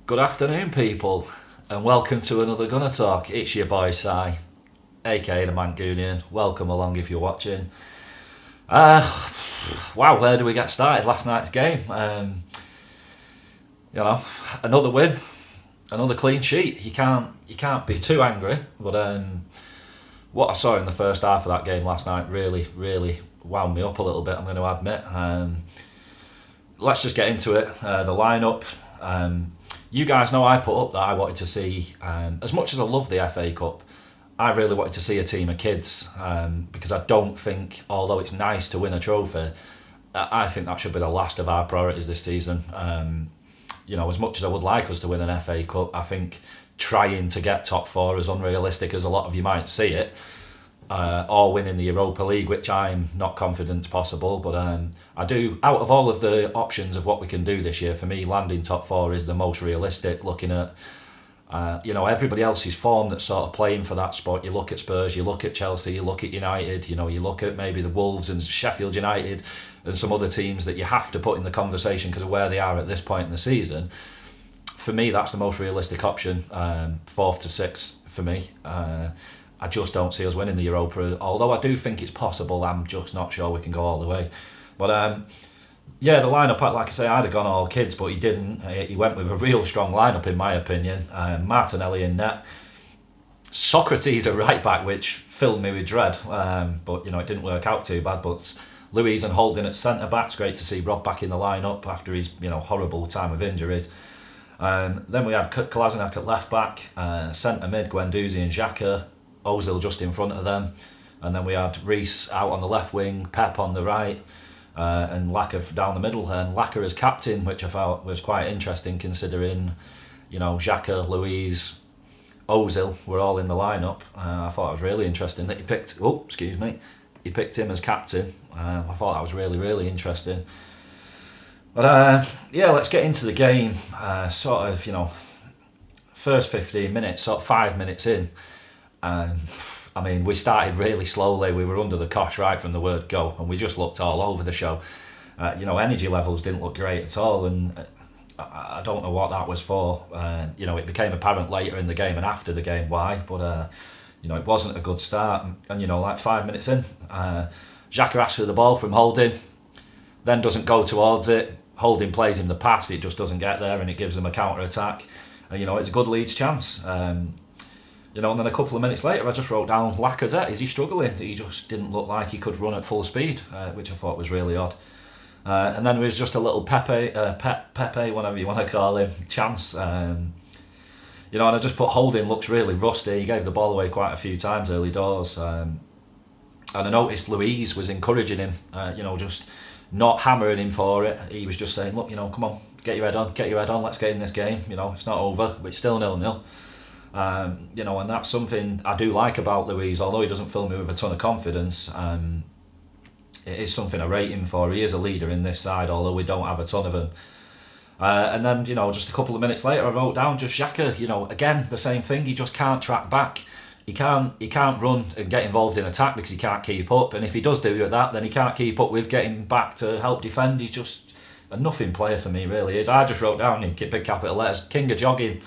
Good afternoon, people, and welcome to another Gunner Talk. It's your boy Si, aka the Mancunian. Welcome along if you're watching. Wow, where do we get started? Last night's game. Another win, another clean sheet. You can't be too angry. But what I saw in the first half of that game last night really wound me up a little bit, I'm going to admit. Let's just get into it. The lineup. You guys know I put up that I wanted to see, as much as I love the FA Cup, I really wanted to see a team of kids, because I don't think, although it's nice to win a trophy, I think that should be the last of our priorities this season. As much as I would like us to win an FA Cup, I think trying to get top four, as unrealistic as a lot of you might see it, or winning the Europa League, which I'm not confident possible, but I do, out of all of the options of what we can do this year, for me landing top four is the most realistic, looking at everybody else's form that's sort of playing for that spot. You look at Spurs, you look at Chelsea, you look at United, you look at maybe the Wolves and Sheffield United and some other teams that you have to put in the conversation because of where they are at this point in the season. For me, that's the most realistic option, fourth to sixth for me. I just don't see us winning the Europa, although I do think it's possible. I'm just not sure we can go all the way. But the lineup, like I say, I'd have gone all kids, but he didn't. He went with a real strong lineup, in my opinion. Martinelli in net, Sokratis a right back, which filled me with dread. But it didn't work out too bad. But Louise and Holding at centre backs. Great to see Rob back in the lineup after his horrible time of injuries. Then we had Kolasinac at left back, centre mid Guendouzi and Xhaka, Ozil just in front of them, and then we had Reece out on the left wing, Pep on the right, and Laka down the middle, and Laka as captain, which I felt was quite interesting considering Xhaka, Louise, Ozil were all in the lineup. I thought it was really interesting that he picked him as captain. I thought that was really interesting. But let's get into the game. First 15 minutes, 5 minutes in. We started really slowly. We were under the cosh right from the word go, and we just looked all over the show. Energy levels didn't look great at all, and I don't know what that was for. It became apparent later in the game and after the game why, but it wasn't a good start. And 5 minutes in, Xhaka asks for the ball from Holding, then doesn't go towards it. Holding plays him the pass, it just doesn't get there, and it gives them a counter attack. And it's a good Leeds chance. And then a couple of minutes later, I just wrote down Lacazette. Is he struggling? He just didn't look like he could run at full speed, which I thought was really odd. And then there was just a little Pepe, whatever you want to call him, chance. And I just put Holding looks really rusty. He gave the ball away quite a few times early doors. And I noticed Louise was encouraging him, just not hammering him for it. He was just saying, look, come on, get your head on, let's get in this game. It's not over, but it's still 0-0. And that's something I do like about Louise, although he doesn't fill me with a ton of confidence. It is something I rate him for. He is a leader in this side, although we don't have a ton of him. And then, just a couple of minutes later, I wrote down just Xhaka. Again, the same thing. He just can't track back. He can't run and get involved in attack because he can't keep up. And if he does do that, then he can't keep up with getting back to help defend. He's just a nothing player for me, really is. I just wrote down in big capital letters, king of jogging.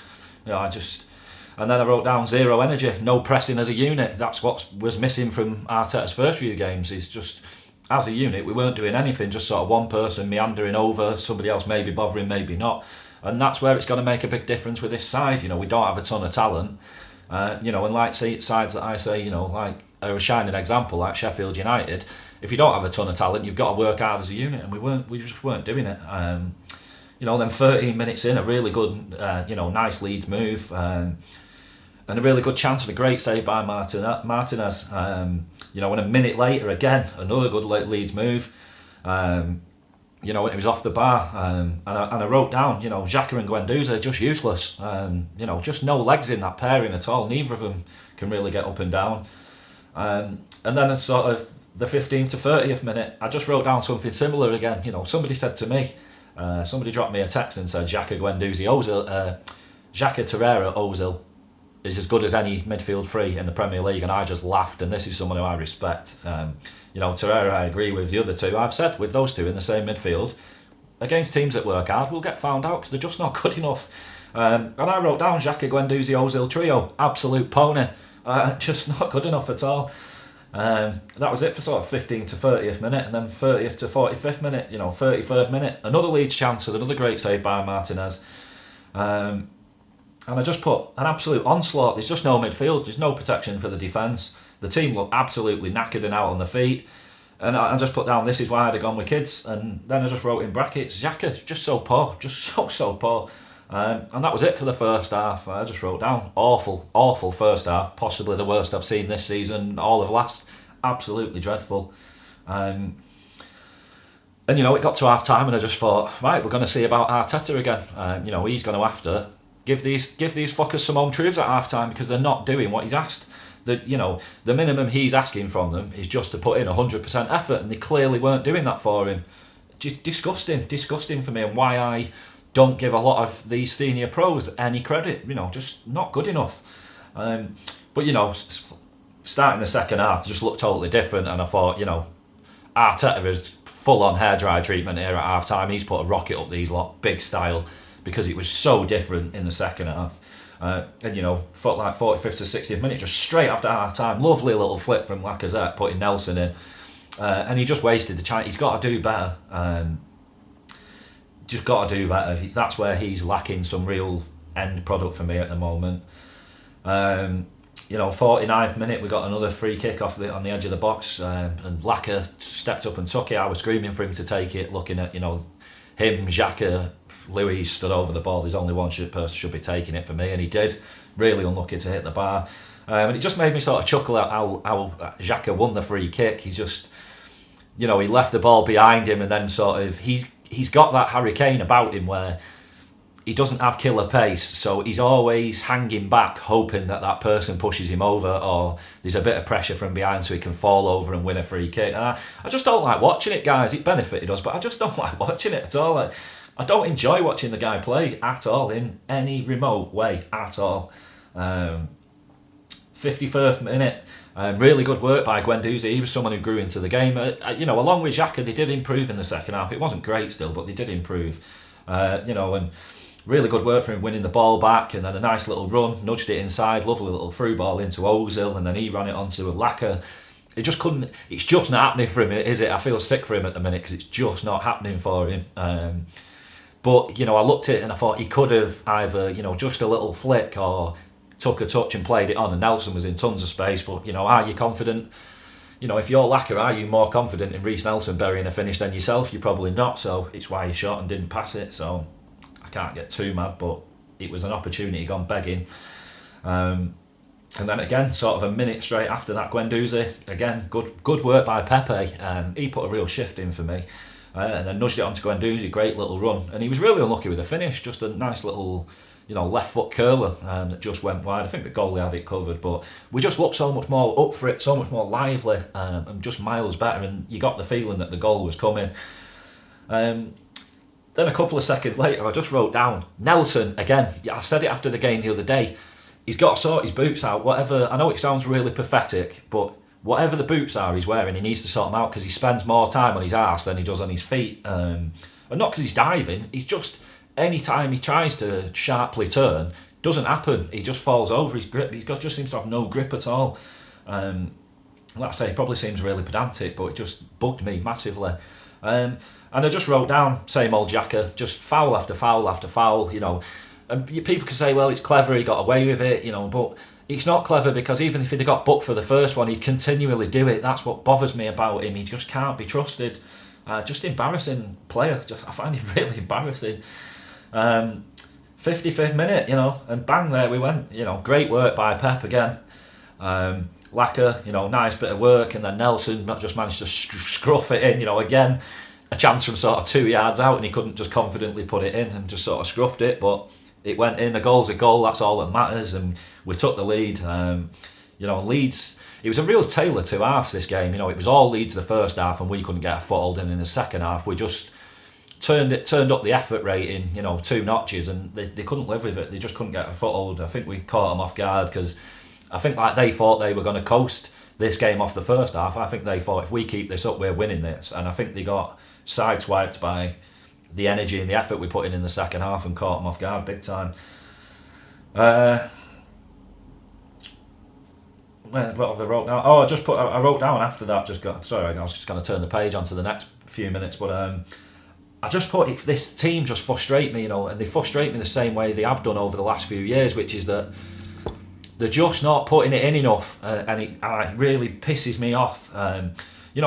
And then I wrote down zero energy, no pressing as a unit. That's what was missing from Arteta's first few games. Is just, as a unit, we weren't doing anything, just sort of one person meandering over, somebody else maybe bothering, maybe not. And that's where it's going to make a big difference with this side. We don't have a ton of talent. And like sides that I say, like are a shining example, like Sheffield United, if you don't have a ton of talent, you've got to work hard as a unit, and we just weren't doing it. Then 13 minutes in, a really good, nice Leeds move, and a really good chance and a great save by Martinez. And a minute later, again, another good Leeds move. It was off the bar, and I wrote down, Xhaka and Guendouzi are just useless. Just no legs in that pairing at all. Neither of them can really get up and down. And then it's sort of the 15th to 30th minute, I just wrote down something similar again. Somebody said to me, somebody dropped me a text and said Xhaka, Guendouzi, Ozil, Xhaka, Torreira, Ozil is as good as any midfield three in the Premier League, and I just laughed. And this is someone who I respect. Torreira, I agree with the other two. I've said with those two in the same midfield, against teams that work hard, we'll get found out because they're just not good enough. And I wrote down Xhaka, Guendouzi, Ozil trio, absolute pony. Just not good enough at all. That was it for sort of 15th to 30th minute, and then 30th to 45th minute, 33rd minute, another Leeds chance with another great save by Martinez. And I just put an absolute onslaught. There's just no midfield, there's no protection for the defence. The team looked absolutely knackered and out on the feet. And I just put down, this is why I'd have gone with kids. And then I just wrote in brackets, Xhaka, just so poor, just so poor. And that was it for the first half. I just wrote down, awful first half, possibly the worst I've seen this season, all of last. Absolutely dreadful. And it got to half time, and I just thought, right, we're going to see about Arteta again. He's going to have to give these fuckers some home truths at half time, because they're not doing what he's asked. The minimum he's asking from them is just to put in 100% effort, and they clearly weren't doing that for him. Just disgusting for me, and why I don't give a lot of these senior pros any credit. Just not good enough. But starting the second half just looked totally different, and I thought, Arteta is full on hairdryer treatment here at half time. He's put a rocket up these lot, big style, because it was so different in the second half. Felt like 45th to 60th minute, just straight after half time, lovely little flip from Lacazette, putting Nelson in, and he just wasted the chance. He's got to do better. Just got to do better. That's where he's lacking some real end product for me at the moment. 49th minute, we got another free kick on the edge of the box, and Laka stepped up and took it. I was screaming for him to take it, looking at him, Xhaka, Louis stood over the ball. There's only one person should be taking it for me, and he did. Really unlucky to hit the bar. And it just made me sort of chuckle at how Xhaka won the free kick. He just, he left the ball behind him, and then sort of he's got that Harry Kane about him where he doesn't have killer pace, so he's always hanging back, hoping that person pushes him over, or there's a bit of pressure from behind so he can fall over and win a free kick. And I just don't like watching it, guys. It benefited us, but I just don't like watching it at all. I don't enjoy watching the guy play at all, in any remote way at all. 51st minute, really good work by Guendouzi. He was someone who grew into the game. Along with Xhaka, they did improve in the second half. It wasn't great still, but they did improve. And really good work for him winning the ball back, and then a nice little run, nudged it inside, lovely little through ball into Ozil, and then he ran it onto Laka. It's just not happening for him, is it? I feel sick for him at the minute, because it's just not happening for him. But I looked at it and I thought he could have either, just a little flick or took a touch and played it on, and Nelson was in tons of space. But, are you confident? If you're Laka, are you more confident in Reece Nelson burying a finish than yourself? You're probably not, so it's why he shot and didn't pass it. So I can't get too mad, but it was an opportunity gone begging. And then again, sort of a minute straight after that, Guendouzi, again, good work by Pepe. He put a real shift in for me. And then nudged it onto Guendouzi, great little run. And he was really unlucky with the finish, just a nice little, left foot curler that just went wide. I think the goalie had it covered, but we just looked so much more up for it, so much more lively, and just miles better, and you got the feeling that the goal was coming. Then a couple of seconds later, I just wrote down, Nelson, again, I said it after the game the other day, he's got to sort his boots out, whatever. I know it sounds really pathetic, but whatever the boots are he's wearing, he needs to sort them out, because he spends more time on his arse than he does on his feet. And not because he's diving, he's just, any time he tries to sharply turn, doesn't happen. He just falls over his grip. Just seems to have no grip at all. Like I say, he probably seems really pedantic, but it just bugged me massively. And I just wrote down, same old Xhaka, just foul after foul after foul, And people can say, well, it's clever, he got away with it, but it's not clever, because even if he'd have got booked for the first one, he'd continually do it. That's what bothers me about him. He just can't be trusted. Just embarrassing player. I find him really embarrassing. 55th minute, and bang, there we went. Great work by Pep again. Laka, nice bit of work, and then Nelson just managed to scruff it in. Again, a chance from sort of 2 yards out, and he couldn't just confidently put it in, and just sort of scruffed it, but it went in. A goal's a goal, that's all that matters, and we took the lead. Leeds, it was a real tale of two halves, this game. It was all Leeds the first half, and we couldn't get a foothold in the second half. We just turned up the effort rating, 2 notches, and they couldn't live with it. They just couldn't get a foothold. I think we caught them off guard, because I think they thought they were going to coast this game off the first half. I think they thought, if we keep this up, we're winning this, and I think they got sideswiped by the energy and the effort we put in the second half and caught them off guard big time. What have I wrote down? Oh, I wrote down after that. Sorry, I was just going to turn the page onto the next few minutes, but I just put, if this team just frustrate me, and they frustrate me the same way they have done over the last few years, which is that they're just not putting it in enough, and it really pisses me off. I'm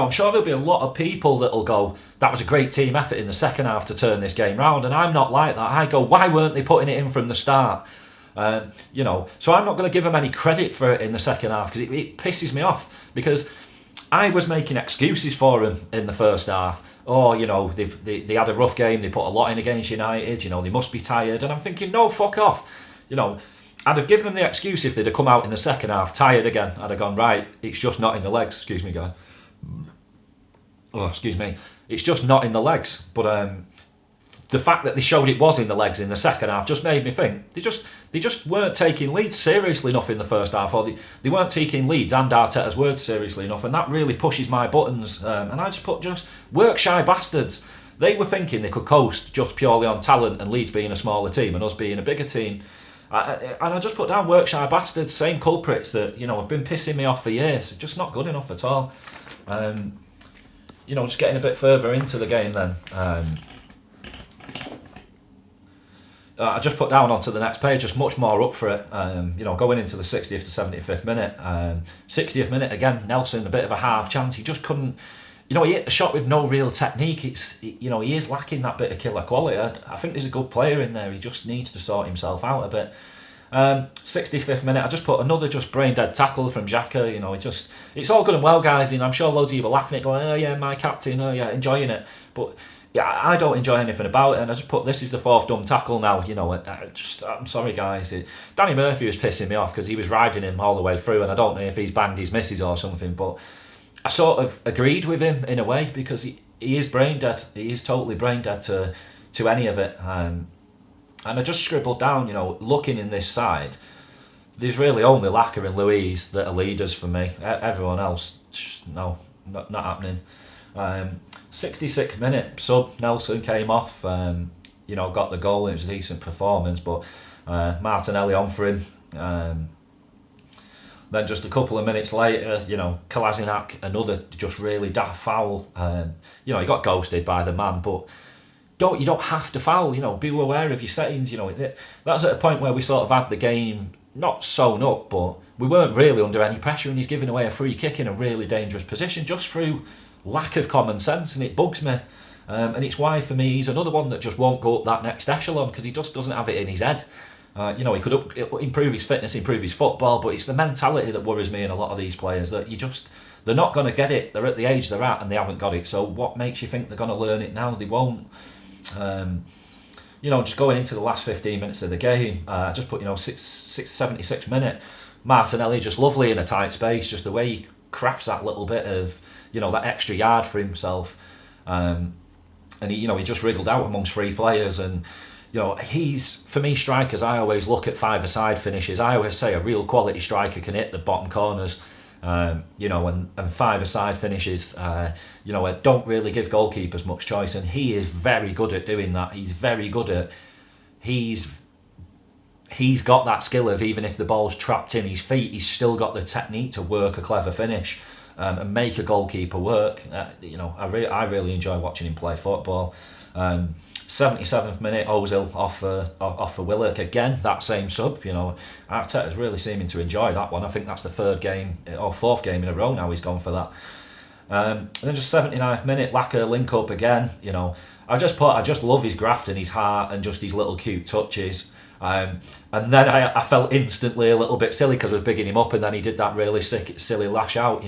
sure there'll be a lot of people that'll go, that was a great team effort in the second half to turn this game round, and I'm not like that. I go, why weren't they putting it in from the start? So I'm not going to give them any credit for it in the second half, because it pisses me off, because I was making excuses for them in the first half. Oh, they had a rough game, they put a lot in against United, they must be tired, and I'm thinking, no, fuck off. I'd have given them the excuse if they'd have come out in the second half tired again. I'd have gone, right, it's just not in the legs. Excuse me, guys. Oh, excuse me. It's just not in the legs. But the fact that they showed it was in the legs in the second half just made me think they just weren't taking Leeds seriously enough in the first half, or they weren't taking Leeds and Arteta's words seriously enough, and that really pushes my buttons. And I just work shy bastards. They were thinking they could coast just purely on talent, and Leeds being a smaller team and us being a bigger team. And I just put down work shy bastards, same culprits that have been pissing me off for years. Just not good enough at all. Just getting a bit further into the game then. I just put down onto the next page, just much more up for it. Going into the 60th to 75th minute. 60th minute again, Nelson, a bit of a half chance. He just couldn't. He hit the shot with no real technique. He is lacking that bit of killer quality. I think there's a good player in there. He just needs to sort himself out a bit. 65th minute, I just put another just brain dead tackle from Xhaka. It's all good and well, guys. I'm sure loads of you were laughing at it, going, oh yeah, my captain, oh yeah, enjoying it. But yeah, I don't enjoy anything about it, and I just put, this is the fourth dumb tackle now. I'm sorry, guys. Danny Murphy was pissing me off because he was riding him all the way through, and I don't know if he's banged his missus or something, but I sort of agreed with him in a way, because he is brain dead. He is totally brain dead to any of it. And I just scribbled down, looking in this side, there's really only Laka and Louise that are leaders for me. Everyone else, no, not happening. 66th minute, sub Nelson came off, got the goal. It was a decent performance, but Martinelli on for him. Then just a couple of minutes later, Kolasinac, another just really daft foul. He got ghosted by the man, but you don't have to foul. Be aware of your settings. That's at a point where we sort of had the game not sewn up, but we weren't really under any pressure, and he's giving away a free kick in a really dangerous position just through lack of common sense, and it bugs me. And it's why, for me, he's another one that just won't go up that next echelon, because he just doesn't have it in his head. He could improve his fitness, improve his football, but it's the mentality that worries me in a lot of these players, that they're not going to get it. They're at the age they're at and they haven't got it. So what makes you think they're going to learn it now? They won't. Just going into the last 15 minutes of the game, I just put 76 minute, Martinelli just lovely in a tight space, just the way he crafts that little bit of that extra yard for himself, and he just wriggled out amongst three players. And he's, for me, strikers, I always look at five-a-side finishes. I always say a real quality striker can hit the bottom corners, and five-a-side finishes, don't really give goalkeepers much choice, and he is very good at doing that. He's very good at, he's got that skill of, even if the ball's trapped in his feet, he's still got the technique to work a clever finish. And make a goalkeeper work. I really enjoy watching him play football. 77th minute, Ozil off for Willock again. That same sub. Arteta's really seeming to enjoy that one. I think that's the third game or fourth game in a row now he's gone for that. And then just 79th minute, Laka link up again. I just love his graft and his heart and just his little cute touches. And then I felt instantly a little bit silly because we're bigging him up, and then he did that really silly lash out,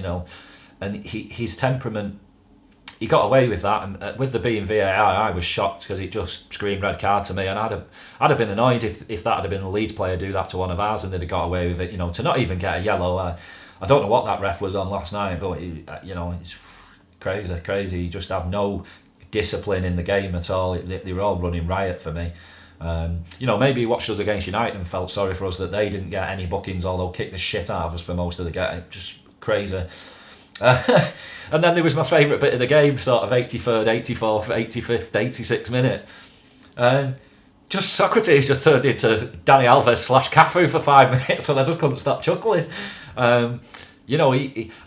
and his temperament, he got away with that. And with the being VAR, I was shocked because it just screamed red card to me, and I'd have been annoyed if that had been a Leeds player do that to one of ours and they'd have got away with it, to not even get a yellow. I don't know what that ref was on last night, but it's crazy. He just had no discipline in the game at all. They were all running riot for me. Maybe he watched us against United and felt sorry for us that they didn't get any bookings, although kicked the shit out of us for most of the game. Just crazy. And then there was my favourite bit of the game, sort of 83rd, 84th, 85th, 86th minute. Just Sokratis just turned into Danny Alves / Cafu for 5 minutes, and I just couldn't stop chuckling. You know,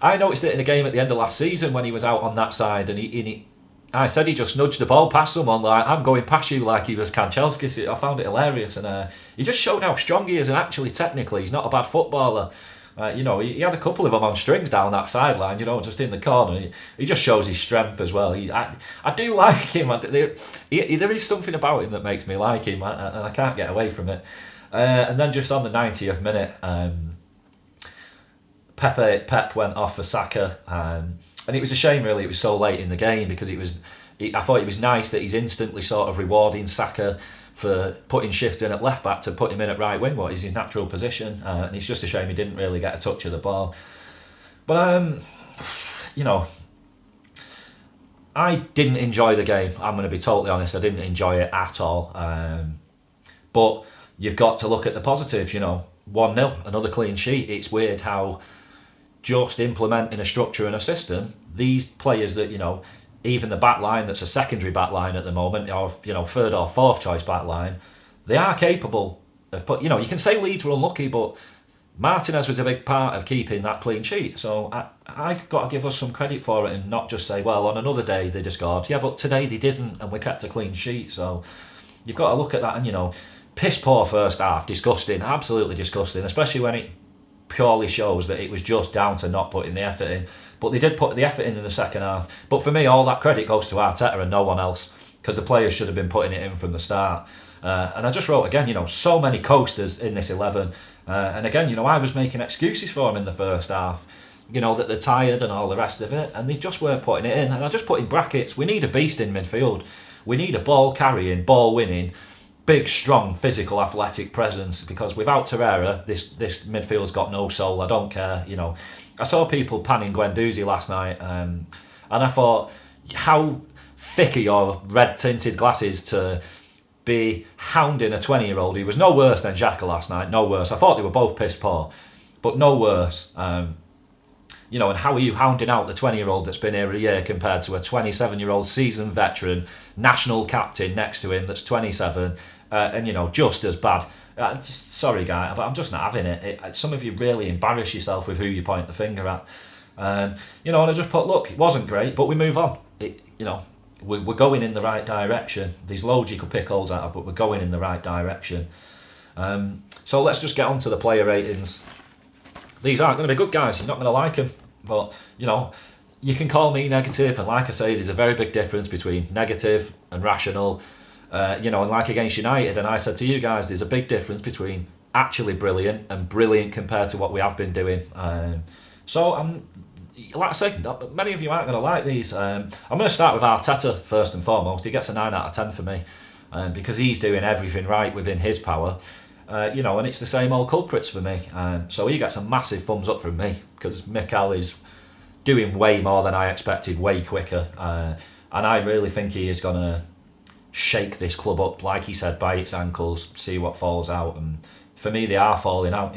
I noticed it in a game at the end of last season when he was out on that side, and I said he just nudged the ball past someone like, I'm going past you, like he was Kanchelskis. I found it hilarious, and he just showed how strong he is, and actually technically he's not a bad footballer. You know, he had a couple of them on strings down that sideline, you know, just in the corner. He just shows his strength as well. I do like him. There is something about him that makes me like him, and I can't get away from it. And then just on the 90th minute, Pep went off for Saka, and it was a shame really it was so late in the game, because I thought it was nice that he's instantly sort of rewarding Saka for putting Shift in at left back to put him in at right wing, what is his natural position, and it's just a shame he didn't really get a touch of the ball. But you know, I didn't enjoy the game. I'm going to be totally honest, I didn't enjoy it at all. But you've got to look at the positives, you know. 1-0, another clean sheet. It's weird how just implementing a structure and a system, these players that, you know, even the back line that's a secondary back line at the moment, or, you know, third or fourth choice back line, they are capable of put, you know, you can say Leeds were unlucky, but Martinez was a big part of keeping that clean sheet. So I got to give us some credit for it and not just say, well, on another day they just scored. Yeah, but today they didn't, and we kept a clean sheet. So you've got to look at that, and, you know, piss poor first half, disgusting, absolutely disgusting, especially when it purely shows that it was just down to not putting the effort in. But they did put the effort in the second half. But for me, all that credit goes to Arteta and no one else, because the players should have been putting it in from the start. And I just wrote again, you know, so many coasters in this 11. And again, you know, I was making excuses for them in the first half, you know, that they're tired and all the rest of it, and they just weren't putting it in. And I just put in brackets, we need a beast in midfield. We need a ball carrying, ball winning, big, strong, physical, athletic presence, because without Torreira, this midfield's got no soul. I don't care, you know. I saw people panning Guendouzi last night, and I thought, how thick are your red-tinted glasses to be hounding a 20-year-old who was no worse than Xhaka last night, no worse. I thought they were both piss poor, but no worse. You know, and how are you hounding out the 20-year-old that's been here a year compared to a 27-year-old seasoned veteran, national captain next to him that's 27, and, you know, just as bad. Sorry, guy, but I'm just not having it. Some of you really embarrass yourself with who you point the finger at. You know, and I just put, look, it wasn't great, but we move on. You know, we're going in the right direction. There's loads you could pick holes out of, but we're going in the right direction. So let's just get on to the player ratings. These aren't going to be good, guys. You're not going to like them. But, you know, you can call me negative, and like I say, there's a very big difference between negative and rational. You know, and like against United, and I said to you guys, there's a big difference between actually brilliant and brilliant compared to what we have been doing. So like I say, many of you aren't going to like these. I'm going to start with Arteta first and foremost. He gets a 9 out of 10 for me, because he's doing everything right within his power. You know, and it's the same old culprits for me. So he gets a massive thumbs up from me, because Mikel is doing way more than I expected, way quicker. And I really think he is going to shake this club up, like he said, by its ankles, see what falls out. And for me, they are falling out.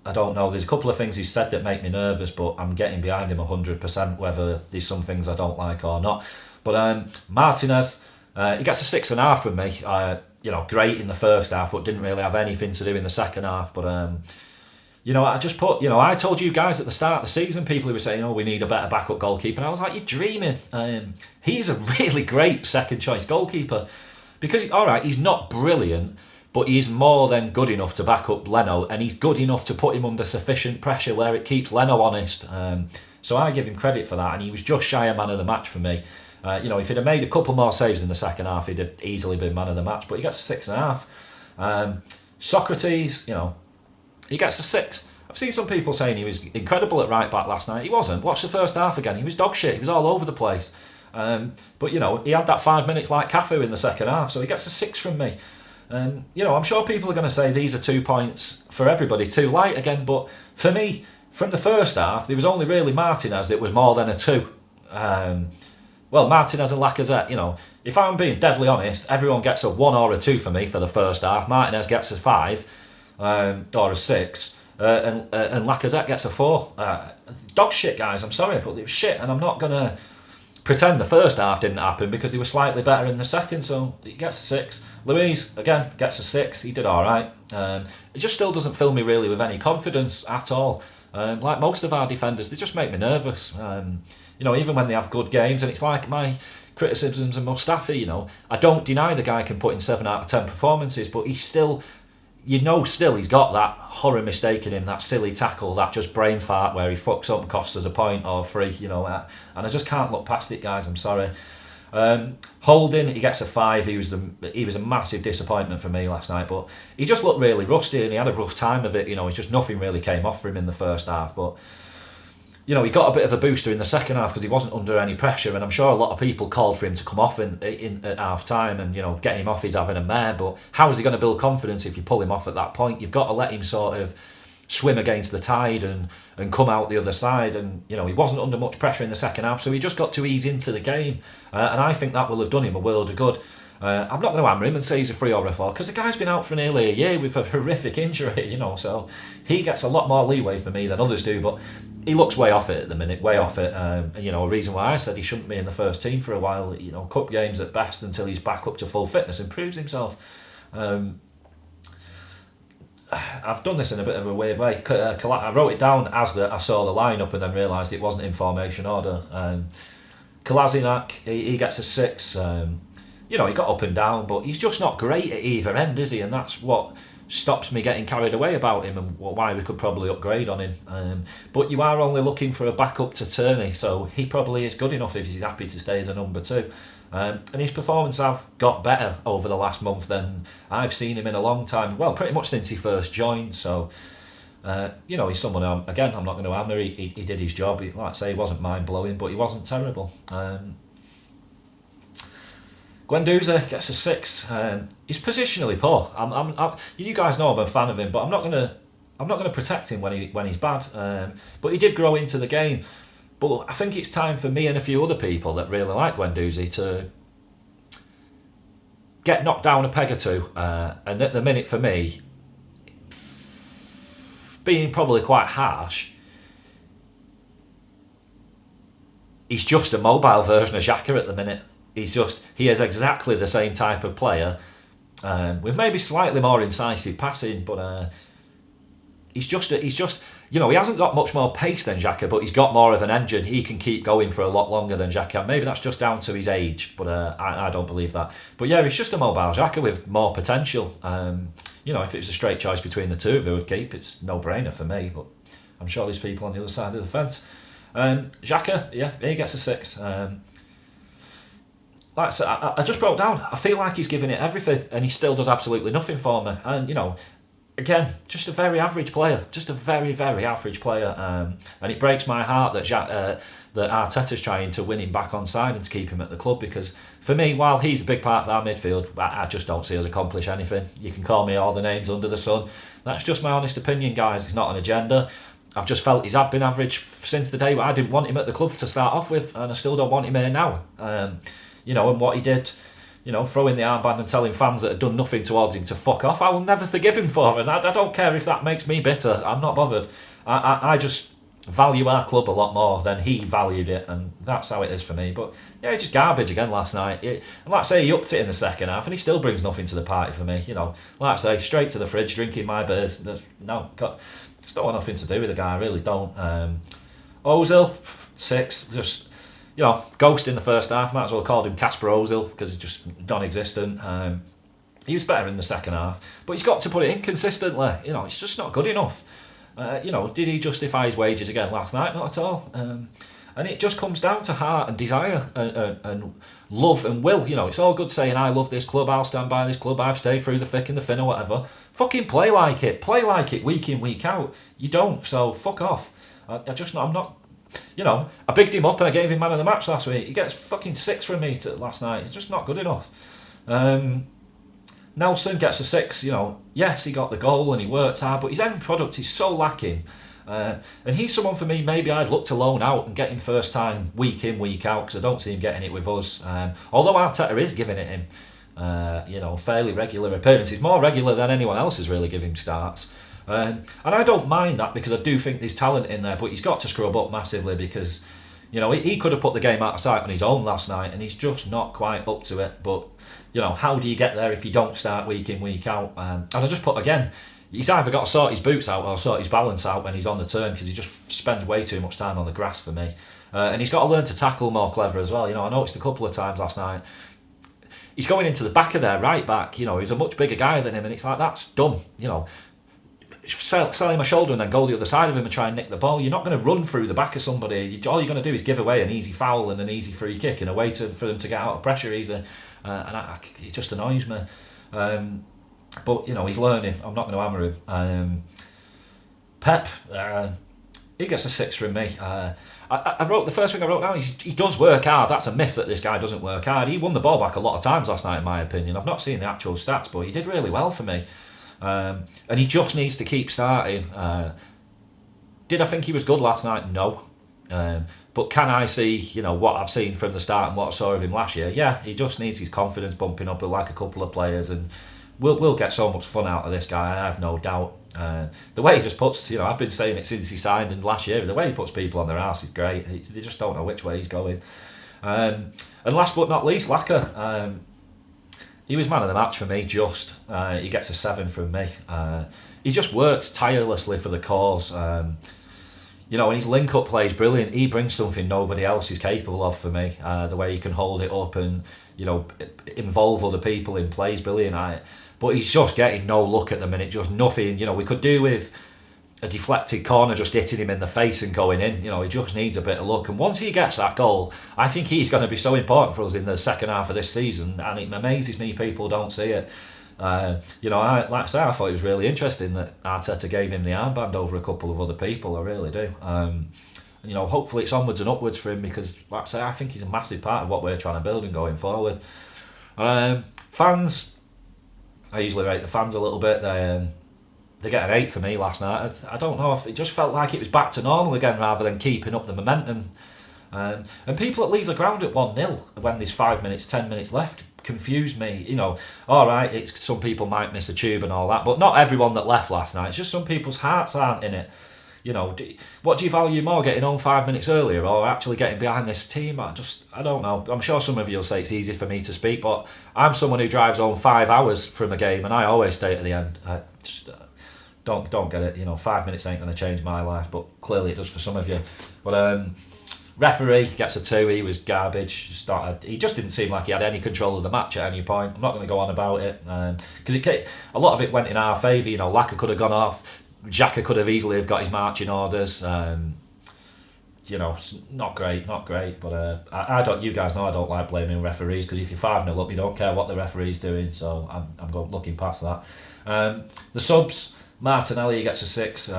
I don't know, there's a couple of things he's said that make me nervous, but I'm getting behind him 100%, whether there's some things I don't like or not. But Martinez, he gets a 6.5 from me. You know, great in the first half, but didn't really have anything to do in the second half. But you know, I just put, you know, I told you guys at the start of the season, people who were saying, oh, we need a better backup goalkeeper. And I was like, you're dreaming. He's a really great second choice goalkeeper, because, all right, he's not brilliant, but he's more than good enough to back up Leno, and he's good enough to put him under sufficient pressure where it keeps Leno honest. So I give him credit for that, and he was just shy of man of the match for me. You know, if he'd have made a couple more saves in the second half, he'd have easily been man of the match, but he gets a 6.5. Sokratis, you know, he gets a 6. I've seen some people saying he was incredible at right back last night. He wasn't. Watch the first half again. He was dog shit. He was all over the place. But, you know, he had that 5 minutes like Cafu in the second half, so he gets a 6 from me. You know, I'm sure people are going to say these are 2 points for everybody, too light again, but for me, from the first half, there was only really Martinez that was more than a 2. Well, Martinez and Lacazette, you know, if I'm being deadly honest, everyone gets a 1 or a 2 for me for the first half. Martinez gets a 5 or a 6. and Lacazette gets a 4. Dog shit, guys. I'm sorry, but it was shit, and I'm not gonna pretend the first half didn't happen because they were slightly better in the second. So he gets a 6. Luis again gets a 6. He did all right. It just still doesn't fill me really with any confidence at all. Like most of our defenders, they just make me nervous. Even when they have good games, and it's like my criticisms of Mustafi. I don't deny the guy can put in 7 out of 10 performances, but he's still. Still he's got that horror mistake in him, that silly tackle, that just brain fart where he fucks up and costs us a point or 3, and I just can't look past it, guys. I'm sorry. Holding, he gets a 5. He was a massive disappointment for me last night, but he just looked really rusty and he had a rough time of it. It's just nothing really came off for him in the first half, but he got a bit of a booster in the second half because he wasn't under any pressure, and I'm sure a lot of people called for him to come off in at half time and get him off. He's having a mare, but how is he going to build confidence if you pull him off at that point? You've got to let him sort of swim against the tide and come out the other side, and he wasn't under much pressure in the second half, so he just got to ease into the game, and I think that will have done him a world of good. I'm not going to hammer him and say he's a 3 or a 4 because the guy's been out for nearly a year with a horrific injury, so he gets a lot more leeway for me than others do, but he looks way off it at the minute, way off it. A reason why I said he shouldn't be in the first team for a while, cup games at best until he's back up to full fitness and proves himself. I've done this in a bit of a weird way. I wrote it down as I saw the lineup and then realised it wasn't in formation order. Kolasinac, he gets a 6. He got up and down, but he's just not great at either end, is he? And that's what stops me getting carried away about him and why we could probably upgrade on him. But you are only looking for a backup to Tierney, so he probably is good enough if he's happy to stay as a number 2. And his performance have got better over the last month than I've seen him in a long time. Well, pretty much since he first joined. So, he's someone, I'm not going to hammer. He did his job. Like I say, he wasn't mind-blowing, but he wasn't terrible. Guendouzi gets a 6. He's positionally poor. You guys know I'm a fan of him, but I'm not gonna protect him when he's bad. But he did grow into the game. But I think it's time for me and a few other people that really like Guendouzi to get knocked down a peg or 2. And at the minute, for me, being probably quite harsh, he's just a mobile version of Xhaka at the minute. He is exactly the same type of player, with maybe slightly more incisive passing, but he's just he hasn't got much more pace than Xhaka, but he's got more of an engine. He can keep going for a lot longer than Xhaka. Maybe that's just down to his age, but I don't believe that. But yeah, he's just a mobile Xhaka with more potential. If it was a straight choice between the two of who would keep, it's no brainer for me. But I'm sure there's people on the other side of the fence. Xhaka, yeah, he gets a 6. Like I said, I just broke down. I feel like he's giving it everything and he still does absolutely nothing for me. And, again, just a very average player. Just a very, very average player. And it breaks my heart that that Arteta's trying to win him back on side and to keep him at the club, because for me, while he's a big part of our midfield, I just don't see us accomplish anything. You can call me all the names under the sun. That's just my honest opinion, guys. It's not an agenda. I've just felt he's been average since the day where I didn't want him at the club to start off with, and I still don't want him here now. And what he did, throwing the armband and telling fans that had done nothing towards him to fuck off, I will never forgive him for it. And I don't care if that makes me bitter. I'm not bothered. I just value our club a lot more than he valued it, and that's how it is for me. But yeah, just garbage again last night. And like I say, he upped it in the second half, and he still brings nothing to the party for me. Like I say, straight to the fridge, drinking my beers. Just don't want nothing to do with the guy. I really don't. Ozil, 6, just. Ghost in the first half. Might as well have called him Casper Ozil because he's just non-existent. He was better in the second half, but he's got to put it in consistently. It's just not good enough. Did he justify his wages again last night? Not at all. And it just comes down to heart and desire and love and will. It's all good saying, I love this club, I'll stand by this club, I've stayed through the thick and the thin or whatever. Fucking play like it. Play like it week in, week out. You don't, so fuck off. I'm not... I bigged him up and I gave him man of the match last week. He gets fucking 6 from me last night. It's just not good enough. Nelson gets a 6. Yes, he got the goal and he worked hard, but his end product is so lacking. And he's someone for me, maybe I'd look to loan out and get him first time week in, week out, because I don't see him getting it with us. Although Arteta is giving it him, fairly regular appearances, more regular than anyone else is really giving starts. And I don't mind that because I do think there's talent in there, but he's got to scrub up massively because, you know, he could have put the game out of sight on his own last night and he's just not quite up to it. But, you know, how do you get there if you don't start week in, week out? And I just put, again, he's either got to sort his boots out or sort his balance out when he's on the turn because he just spends way too much time on the grass for me. And he's got to learn to tackle more clever as well. You know, I noticed a couple of times last night, he's going into the back of their right back. You know, he's a much bigger guy than him and it's like, that's dumb, you know. Sell him a shoulder and then go the other side of him and try and nick the ball. You're not going to run through the back of somebody. All you're going to do is give away an easy foul and an easy free kick and a way for them to get out of pressure easy. It just annoys me. But, you know, he's learning. I'm not going to hammer him. Pep, he gets a 6 from me. I wrote, the first thing I wrote down is he does work hard. That's a myth that this guy doesn't work hard. He won the ball back a lot of times last night, in my opinion. I've not seen the actual stats, but he did really well for me. And he just needs to keep starting. Did I think he was good last night? No. But can I see, you know, what I've seen from the start and what I saw of him last year? Yeah, he just needs his confidence bumping up like a couple of players, and we'll get so much fun out of this guy, I have no doubt. The way he just puts, you know, I've been saying it since he signed in last year, the way he puts people on their arse is great. They just don't know which way he's going. And last but not least, Laka. He was man of the match for me, just. He gets a 7 from me. He just works tirelessly for the cause. You know, and his link-up play is brilliant. He brings something nobody else is capable of for me. The way he can hold it up and, you know, involve other people in play is brilliant. But he's just getting no look at the minute, just nothing. You know, we could do with a deflected corner just hitting him in the face and going in. You know, he just needs a bit of luck. And once he gets that goal, I think he's going to be so important for us in the second half of this season. And it amazes me people don't see it. You know, like I say, I thought it was really interesting that Arteta gave him the armband over a couple of other people. I really do. You know, hopefully it's onwards and upwards for him because, like I say, I think he's a massive part of what we're trying to build and going forward. Fans, I usually rate the fans a little bit. They get an 8 for me last night. I don't know if it just felt like it was back to normal again rather than keeping up the momentum. And people that leave the ground at 1-0 when there's 5 minutes, 10 minutes left confuse me. You know, all right, it's some people might miss a tube and all that, but not everyone that left last night. It's just some people's hearts aren't in it. You know, what do you value more, getting home 5 minutes earlier or actually getting behind this team? I don't know. I'm sure some of you will say it's easy for me to speak, but I'm someone who drives home 5 hours from a game and I always stay at the end. I just don't get it. You know, 5 minutes ain't going to change my life, but clearly it does for some of you. But referee gets a 2. He was garbage. He just didn't seem like he had any control of the match at any point. I'm not going to go on about it because a lot of it went in our favour. You know, Laka could have gone off. Xhaka could have easily have got his marching orders. You know, not great. But I don't. You guys know I don't like blaming referees because if you're 5-0 up, you don't care what the referee's doing. So I'm looking past that. The subs, Martinelli gets a 6.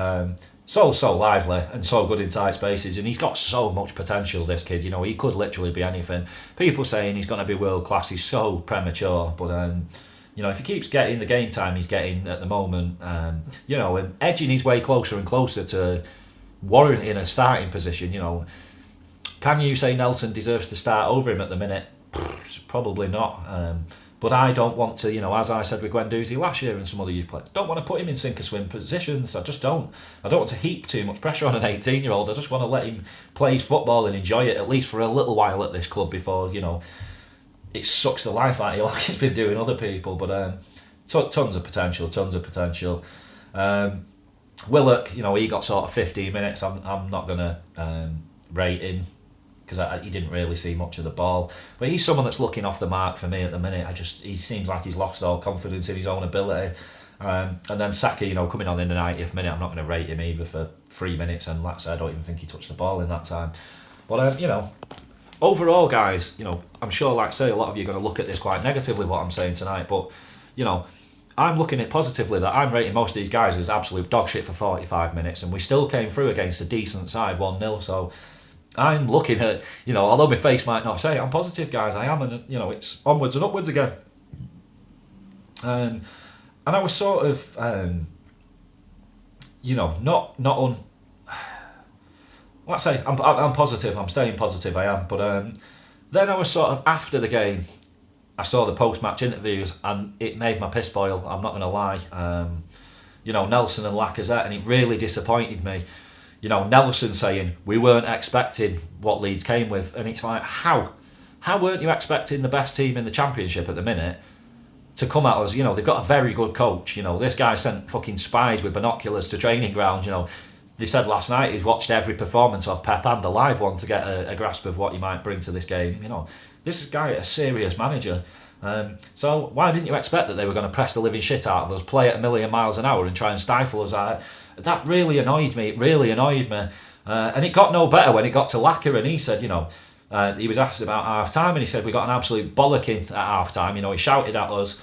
So lively and so good in tight spaces, and he's got so much potential, this kid. You know, he could literally be anything. People saying he's going to be world class, he's so premature, but you know, if he keeps getting the game time he's getting at the moment, you know, and edging his way closer and closer to warranting a starting position, you know, can you say Nelson deserves to start over him at the minute? Probably not. But I don't want to, you know, as I said with Guendouzi last year and some other youth players, don't want to put him in sink or swim positions. I just don't. I don't want to heap too much pressure on an 18-year-old. I just want to let him play his football and enjoy it, at least for a little while at this club before, you know, it sucks the life out of you like he's been doing other people. But tons of potential. Willock, you know, he got sort of 15 minutes. I'm not going to rate him because he didn't really see much of the ball. But he's someone that's looking off the mark for me at the minute. He seems like he's lost all confidence in his own ability. And then Saka, you know, coming on in the 90th minute, I'm not going to rate him either for 3 minutes. And like I said, I don't even think he touched the ball in that time. But, you know, overall, guys, you know, I'm sure, like I say, a lot of you are going to look at this quite negatively, what I'm saying tonight. But, you know, I'm looking at it positively that I'm rating most of these guys as absolute dog shit for 45 minutes. And we still came through against a decent side, 1-0. So I'm looking at, you know, although my face might not say it, I'm positive, guys. I am, and you know, it's onwards and upwards again. And I was sort of, you know, not on. Like I say, I'm positive. I'm staying positive. I am, but then I was sort of after the game. I saw the post-match interviews, and it made my piss boil. I'm not going to lie. Nelson and Lacazette, and it really disappointed me. Nelson saying we weren't expecting what Leeds came with, and it's like, how weren't you expecting the best team in the Championship at the minute to come at us? They've got a very good coach. This guy sent fucking spies with binoculars to training grounds. They said last night he's watched every performance of Pep and the live one to get a grasp of what he might bring to this game. This guy is a serious manager. So why didn't you expect that they were going to press the living shit out of us, play at a million miles an hour and try and stifle us? That really annoyed me. It really annoyed me. And it got no better when it got to Lacquer, and he said, he was asked about half-time, and he said we got an absolute bollocking at half-time. He shouted at us.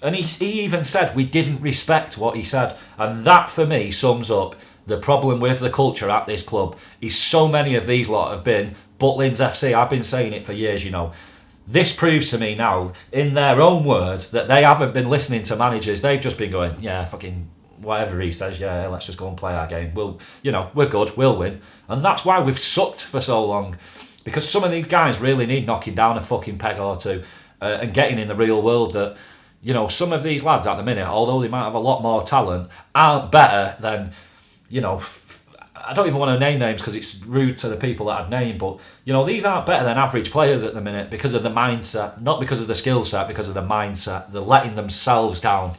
And he even said we didn't respect what he said. And that, for me, sums up the problem with the culture at this club. Is so many of these lot have been Butlins FC. I've been saying it for years, This proves to me now, in their own words, that they haven't been listening to managers. They've just been going, yeah, fucking whatever he says, yeah, let's just go and play our game. We're good, we'll win. And that's why we've sucked for so long. Because some of these guys really need knocking down a fucking peg or two and getting in the real world that, some of these lads at the minute, although they might have a lot more talent, aren't better than, I don't even want to name names because it's rude to the people that I'd name, but these aren't better than average players at the minute because of the mindset, not because of the skill set, because of the mindset. They're letting themselves down.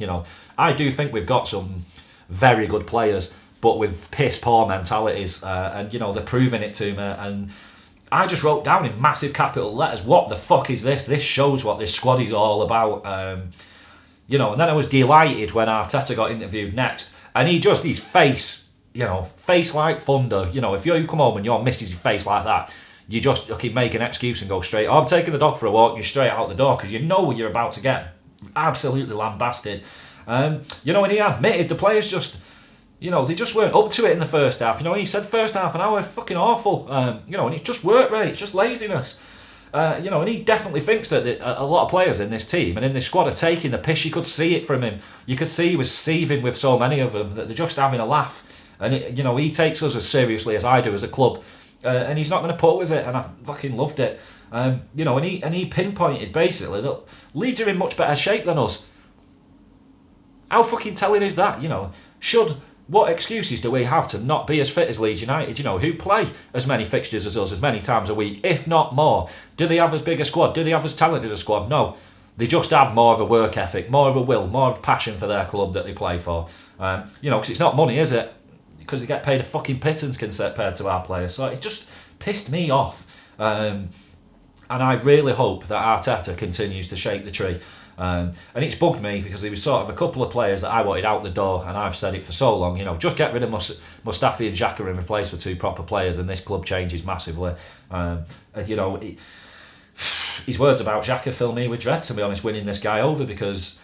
I do think we've got some very good players, but with piss poor mentalities, and they're proving it to me. And I just wrote down in massive capital letters, what the fuck is this? This shows what this squad is all about. And then I was delighted when Arteta got interviewed next, and his face. Face like thunder. If you come home and your missus your face like that, you just make an excuse and go straight. I'm taking the dog for a walk, and you're straight out the door because you're about to get absolutely lambasted. And he admitted the players just, they just weren't up to it in the first half. He said first half an hour fucking awful. And it just worked right. It's just laziness. And he definitely thinks that a lot of players in this team and in this squad are taking the piss. You could see it from him. You could see he was seething with so many of them that they're just having a laugh. And he takes us as seriously as I do as a club, and he's not going to put up with it. And I fucking loved it. And he pinpointed basically that Leeds are in much better shape than us. How fucking telling is that? What excuses do we have to not be as fit as Leeds United? Who play as many fixtures as us, as many times a week, if not more? Do they have as big a squad? Do they have as talented a squad? No. They just have more of a work ethic, more of a will, more of a passion for their club that they play for. Because it's not money, is it? Because they get paid a fucking pittance compared to our players. So it just pissed me off. And I really hope that Arteta continues to shake the tree. And it's bugged me because there was sort of a couple of players that I wanted out the door, and I've said it for so long, just get rid of Mustafi and Xhaka and replace with two proper players, and this club changes massively. His words about Xhaka fill me with dread, to be honest, winning this guy over, because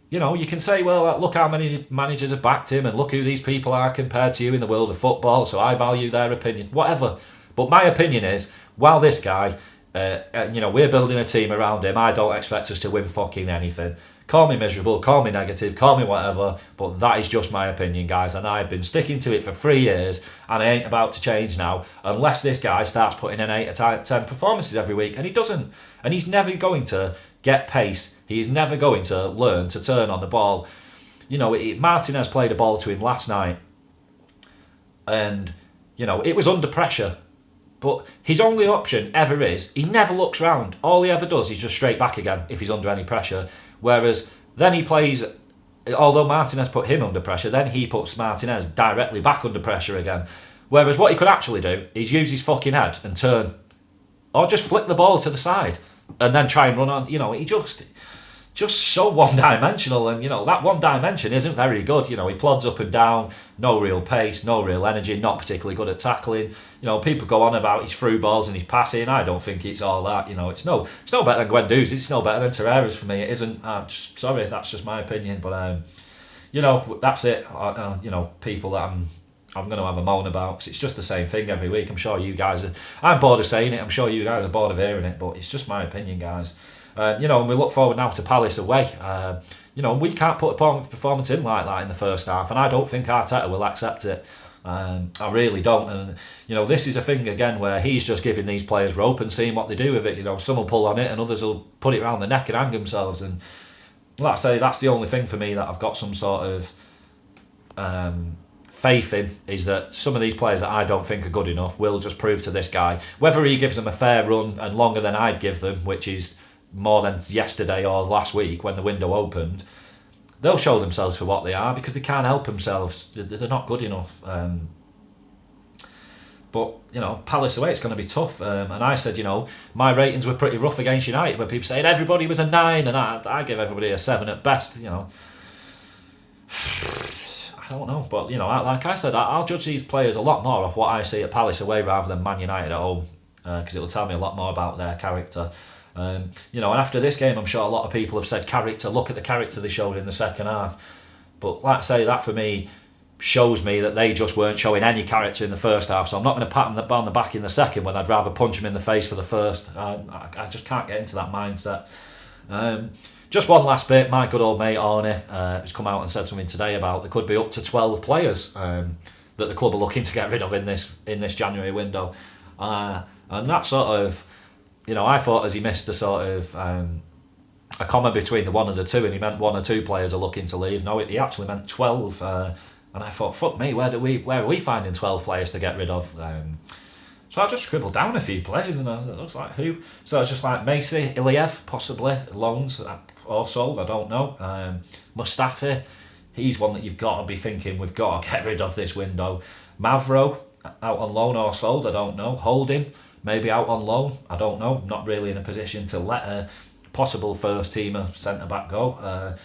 you can say, well, look how many managers have backed him and look who these people are compared to you in the world of football, so I value their opinion, whatever. But my opinion is, while this guy, we're building a team around him, I don't expect us to win fucking anything. Call me miserable, call me negative, call me whatever, but that is just my opinion, guys, and I've been sticking to it for 3 years, and I ain't about to change now, unless this guy starts putting in 8 out of 10 performances every week, and he doesn't. And he's never going to get pace. He is never going to learn to turn on the ball. Martinez played a ball to him last night, and, it was under pressure. But his only option ever is, he never looks round. All he ever does is just straight back again if he's under any pressure. Whereas then he plays, although Martinez put him under pressure, then he puts Martinez directly back under pressure again. Whereas what he could actually do is use his fucking head and turn. Or just flick the ball to the side and then try and run on. He just so one-dimensional, and that one dimension isn't very good. He plods up and down, no real pace, no real energy, not particularly good at tackling. People go on about his through balls and his passing. I don't think it's all that. It's no better than Guendouzi. It's no better than Torreira's for me. It isn't. Sorry, that's just my opinion. But that's it. People that I'm going to have a moan about, because it's just the same thing every week. I'm sure you guys I'm bored of saying it. I'm sure you guys are bored of hearing it. But it's just my opinion, guys. And we look forward now to Palace away. We can't put a performance in like that in the first half, and I don't think Arteta will accept it. I really don't. And this is a thing again where he's just giving these players rope and seeing what they do with it. Some will pull on it and others will put it around the neck and hang themselves. And like I say, that's the only thing for me that I've got some sort of faith in is that some of these players that I don't think are good enough will just prove to this guy, whether he gives them a fair run and longer than I'd give them, which is more than yesterday or last week when the window opened, they'll show themselves for what they are because they can't help themselves. They're not good enough. But, you know, Palace away, it's going to be tough. And I said, you know, my ratings were pretty rough against United, where people saying everybody was a 9, and I give everybody a 7 at best, you know. I don't know, but, you know, like I said, I'll judge these players a lot more off what I see at Palace away rather than Man United at home, because it'll tell me a lot more about their character. You know, and after this game, I'm sure a lot of people have said character, look at the character they showed in the second half. But like I say, that for me shows me that they just weren't showing any character in the first half, so I'm not going to pat them on the back in the second when I'd rather punch them in the face for the first. I just can't get into that mindset. Just one last bit, my good old mate Arnie has come out and said something today about there could be up to 12 players that the club are looking to get rid of in this January window, and that sort of, you know, I thought as he missed the sort of a comma between the one and the two, and he meant 1 or 2 players are looking to leave. No, he actually meant 12. And I thought, fuck me, where are we finding 12 players to get rid of? So I just scribbled down a few players, and it looks like who? So it's just like Macy, Iliev, possibly, loans or sold, I don't know. Mustafi, he's one that you've got to be thinking, we've got to get rid of this window. Mavro, out on loan or sold, I don't know. Holding, maybe out on loan, I don't know. Not really in a position to let a possible first-teamer centre-back go.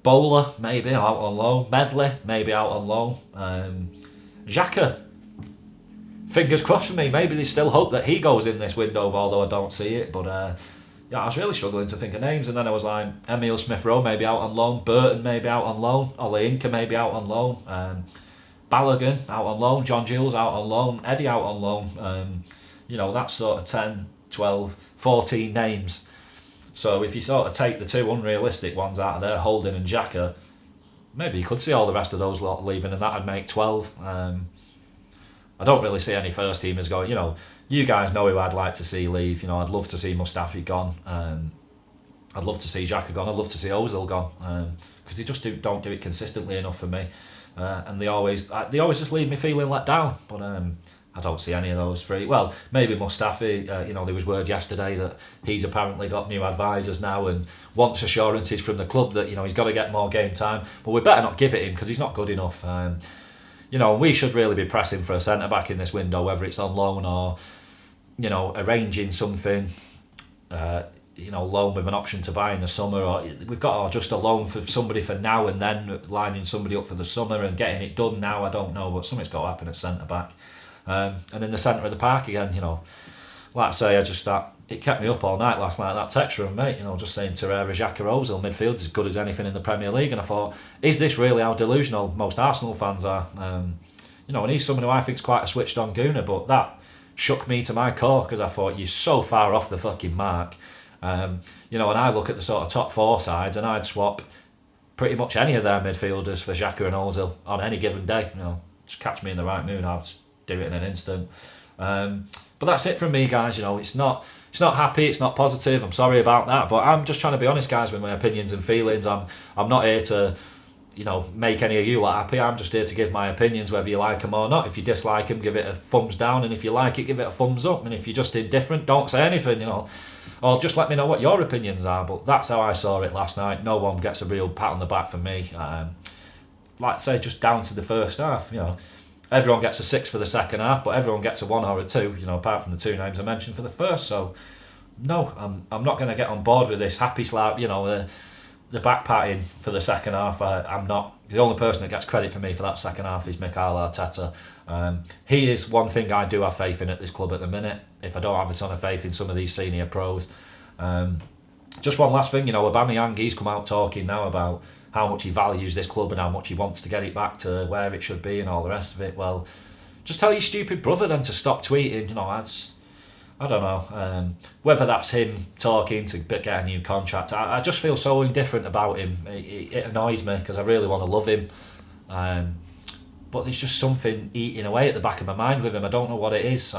Bowler, maybe out on loan. Medley, maybe out on loan. Xhaka, fingers crossed for me. Maybe they still hope that he goes in this window, although I don't see it. But yeah, I was really struggling to think of names. And then I was like, Emile Smith-Rowe, maybe out on loan. Burton, maybe out on loan. Ole Inca, maybe out on loan. Balogun, out on loan. John Jules, out on loan. Eddie, out on loan. You know, that's sort of 10, 12, 14 names. So if you sort of take the 2 unrealistic ones out of there, Holding and Xhaka, maybe you could see all the rest of those lot leaving, and that'd make 12. I don't really see any first teamers going. You know, you guys know who I'd like to see leave. You know, I'd love to see Mustafi gone. I'd love to see Xhaka gone. I'd love to see Ozil gone, because they just don't do it consistently enough for me, and they always just leave me feeling let down. But I don't see any of those three. Well, maybe Mustafi, you know, there was word yesterday that he's apparently got new advisors now and wants assurances from the club that, you know, he's got to get more game time. But we better not give it him because he's not good enough. You know, we should really be pressing for a centre-back in this window, whether it's on loan or, you know, arranging something, you know, loan with an option to buy in the summer, or we've got just a loan for somebody for now and then, lining somebody up for the summer and getting it done now. I don't know, but something's got to happen at centre-back. And in the centre of the park again, you know, like I say, it kept me up all night last night, that text from mate, you know, just saying Torreira, Xhaka, Ozil, midfield as good as anything in the Premier League. And I thought, is this really how delusional most Arsenal fans are? You know, and he's someone who I think is quite a switched on gooner, but that shook me to my core because I thought, you're so far off the fucking mark. You know, and I look at the sort of top 4 sides and I'd swap pretty much any of their midfielders for Xhaka and Ozil on any given day. You know, just catch me in the right mood, I'll just do it in an instant. But that's it from me, guys. You know, it's not happy, it's not positive. I'm sorry about that, but I'm just trying to be honest, guys, with my opinions and feelings. I'm not here to, you know, make any of you lot happy. I'm just here to give my opinions, whether you like them or not. If you dislike them, give it a thumbs down, and if you like it, give it a thumbs up. And if you're just indifferent, don't say anything, you know, or just let me know what your opinions are. But that's how I saw it last night. No one gets a real pat on the back from me. Like I say, just down to the first half, you know. Everyone gets a 6 for the second half, but everyone gets a 1 or a 2, you know, apart from the 2 names I mentioned for the first. So, no, I'm not going to get on board with this happy slap, you know, the back patting for the second half. I'm not. The only person that gets credit for me for that second half is Mikel Arteta. He is one thing I do have faith in at this club at the minute, if I don't have a ton of faith in some of these senior pros. Just one last thing, you know, Aubameyang, he's come out talking now about how much he values this club and how much he wants to get it back to where it should be and all the rest of it. Well, just tell your stupid brother then to stop tweeting. You know, I don't know whether that's him talking to get a new contract. I just feel so indifferent about him. It annoys me because I really want to love him, but there's just something eating away at the back of my mind with him. I don't know what it is.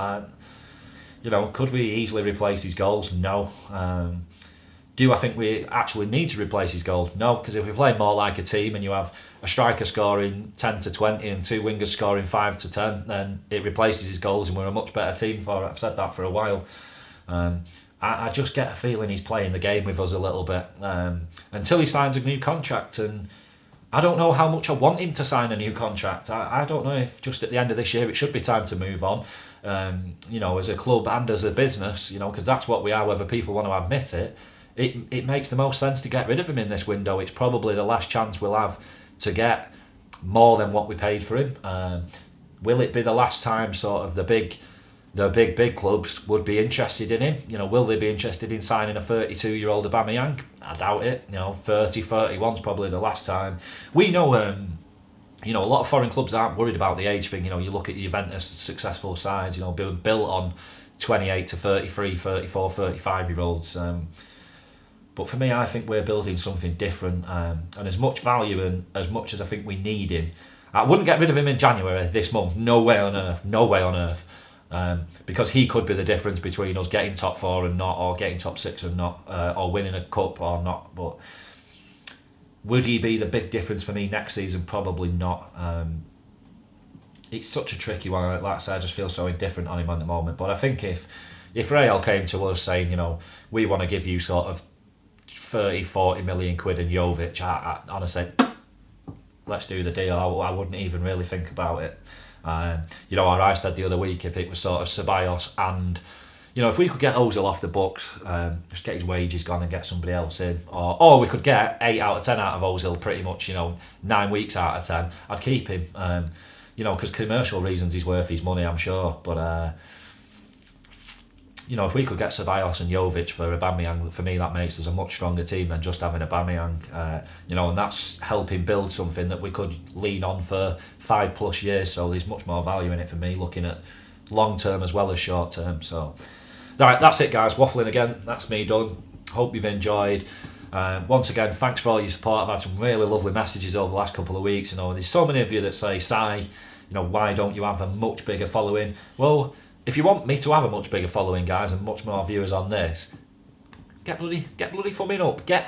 You know, could we easily replace his goals? No. Do I think we actually need to replace his goal? No, because if we play more like a team and you have a striker scoring 10 to 20 and two wingers scoring 5 to 10, then it replaces his goals and we're a much better team for it. I've said that for a while. I just get a feeling he's playing the game with us a little bit until he signs a new contract, and I don't know how much I want him to sign a new contract. I don't know if just at the end of this year it should be time to move on, as a club and as a business, because that's what we are, whether people want to admit it. It makes the most sense to get rid of him in this window. It's probably the last chance we'll have to get more than what we paid for him. Will it be the last time sort of the big clubs would be interested in him? Will they be interested in signing a 32-year-old Aubameyang? I doubt it. 31's probably the last time. We know, a lot of foreign clubs aren't worried about the age thing. You look at Juventus, successful sides, built on 28 to 33, 34, 35-year-olds. But for me, I think we're building something different, and as much value and as much as I think we need him, I wouldn't get rid of him in January this month. No way on earth. Because he could be the difference between us getting top 4 and not, or getting top 6 and not, or winning a cup or not. But would he be the big difference for me next season? Probably not. It's such a tricky one. Like I said, I just feel so indifferent on him at the moment. But I think if Real came to us saying, we want to give you sort of 30, 40 million quid and Jovic, I honestly, let's do the deal. I wouldn't even really think about it. Or I said the other week, if it was sort of Ceballos and, if we could get Ozil off the books, just get his wages gone and get somebody else in, or we could get 8 out of 10 out of Ozil pretty much, 9 weeks out of 10, I'd keep him, because commercial reasons he's worth his money, I'm sure, but if we could get Ceballos and Jovic for Aubameyang, for me that makes us a much stronger team than just having Aubameyang, and that's helping build something that we could lean on for 5+ years, so there's much more value in it for me, looking at long term as well as short term. So, alright, that's it guys, waffling again, that's me done. Hope you've enjoyed. Once again, thanks for all your support. I've had some really lovely messages over the last couple of weeks. There's so many of you that say, Si, why don't you have a much bigger following? Well, if you want me to have a much bigger following, guys, and much more viewers on this, get bloody thumbing up, get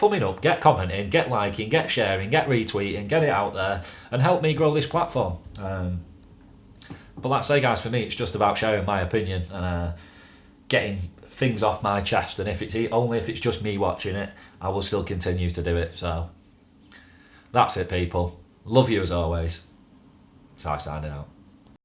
commenting, get liking, get sharing, get retweeting, get it out there, and help me grow this platform. But like I say, guys, for me, it's just about sharing my opinion and getting things off my chest. And if it's just me watching it, I will still continue to do it. So that's it, people. Love you as always. Si signing out.